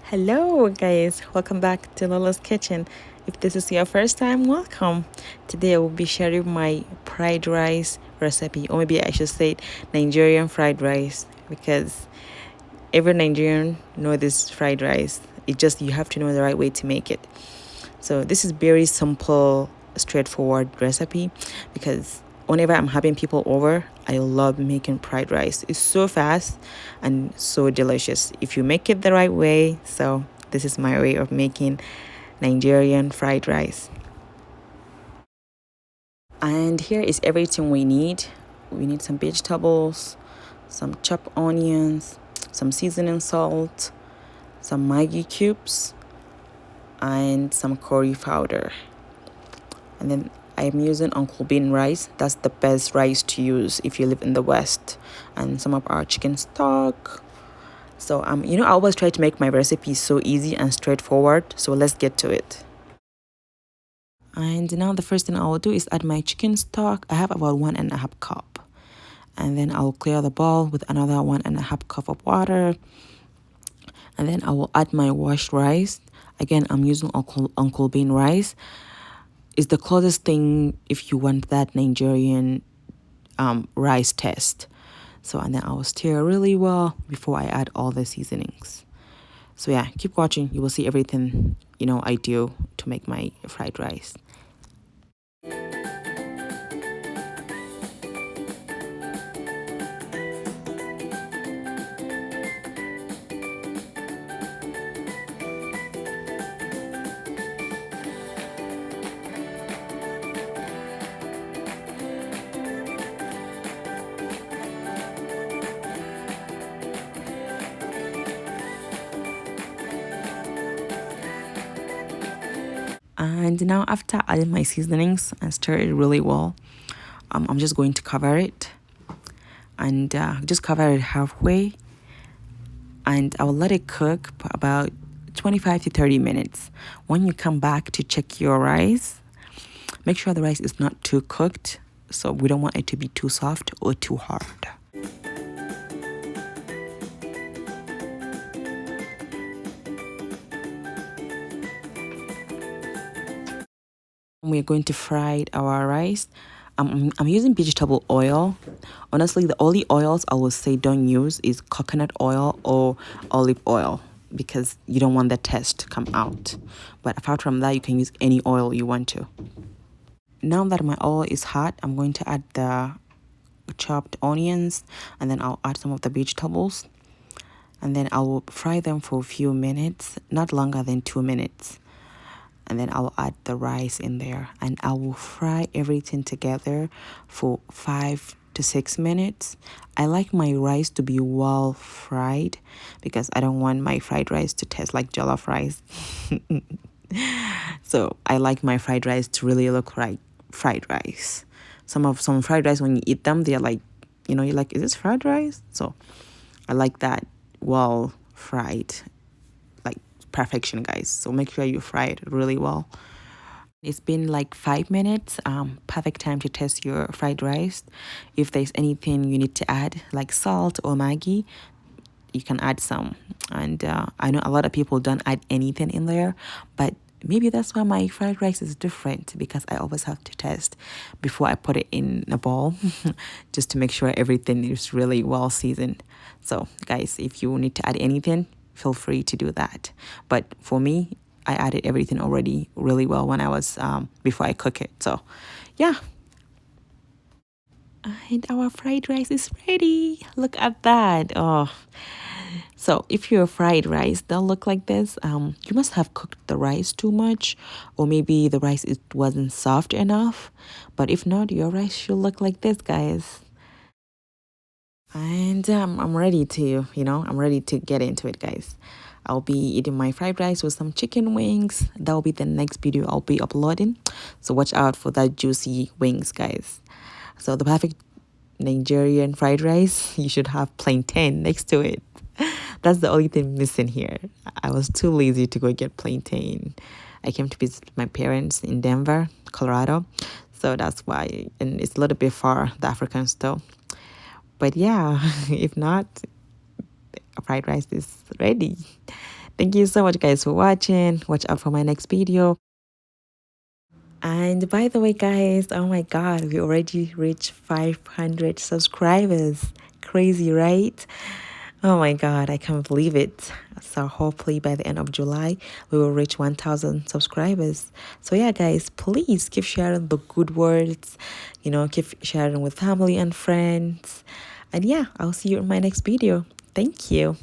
Hello guys, welcome back to Lolo's Kitchen. If this is your first time, welcome. Today I will be sharing my fried rice recipe, or maybe I should say Nigerian fried rice, because every Nigerian know this fried rice. It just you have to know the right way to make it. So this is very simple, straightforward recipe because whenever I'm having people over, I love making fried rice. It's so fast and so delicious if you make it the right way. So this is my way of making Nigerian fried rice. And here is everything we need. We need some vegetables, some chopped onions, some seasoning salt, some Maggi cubes, and some curry powder. And then I'm using Uncle Bean rice. That's the best rice to use if you live in the West. And some of our chicken stock. So I always try to make my recipes so easy and straightforward. So let's get to it. And now the first thing I will do is add my chicken stock. I have about 1.5 cup. And then I will clear the bowl with another 1.5 cup of water. And then I will add my washed rice. Again, I'm using Uncle Bean rice. Is the closest thing if you want that Nigerian rice taste. So, and then I will stir really well before I add all the seasonings. So yeah, keep watching. You will see everything, I do to make my fried rice. And now after adding my seasonings and stir it really well, I'm just going to cover it and just cover it halfway, and I will let it cook for about 25 to 30 minutes. When you come back to check your rice, make sure the rice is not too cooked, so we don't want it to be too soft or too hard. We're going to fry our rice. I'm using vegetable oil. Honestly, the only oils I will say don't use is coconut oil or olive oil, because you don't want the taste to come out. But apart from that, you can use any oil you want to. Now that my oil is hot, I'm going to add the chopped onions, and then I'll add some of the vegetables, and then I will fry them for a few minutes, not longer than 2 minutes. And then I will add the rice in there, and I will fry everything together for 5 to 6 minutes. I like my rice to be well fried because I don't want my fried rice to taste like jollof rice. So I like my fried rice to really look like fried rice. Some fried rice, when you eat them, they're like, you're like, is this fried rice? So I like that well fried, like perfection, guys. So make sure you fry it really well. It's been like 5 minutes. Perfect time to test your fried rice. If there's anything you need to add, like salt or Maggi, you can add some. And I know a lot of people don't add anything in there, but maybe that's why my fried rice is different, because I always have to test before I put it in a bowl just to make sure everything is really well seasoned. So guys, if you need to add anything, feel free to do that. But for me, I added everything already really well when I was before I cook it. So yeah. And our fried rice is ready. Look at that. Oh, so if your fried rice don't look like this, you must have cooked the rice too much, or maybe the rice wasn't soft enough. But if not, your rice should look like this, guys. And I'm ready to, I'm ready to get into it, guys. I'll be eating my fried rice with some chicken wings. That will be the next video I'll be uploading. So watch out for that juicy wings, guys. So the perfect Nigerian fried rice, you should have plantain next to it. That's the only thing missing here. I was too lazy to go get plantain. I came to visit my parents in Denver, Colorado. So that's why, and it's a little bit far, the African style. But yeah, if not, fried rice is ready. Thank you so much, guys, for watching. Watch out for my next video. And by the way, guys, oh my god, we already reached 500 subscribers. Crazy, right? Oh my god, I can't believe it. So hopefully by the end of July, we will reach 1,000 subscribers. So yeah, guys, please keep sharing the good words, keep sharing with family and friends. And yeah, I'll see you in my next video. Thank you.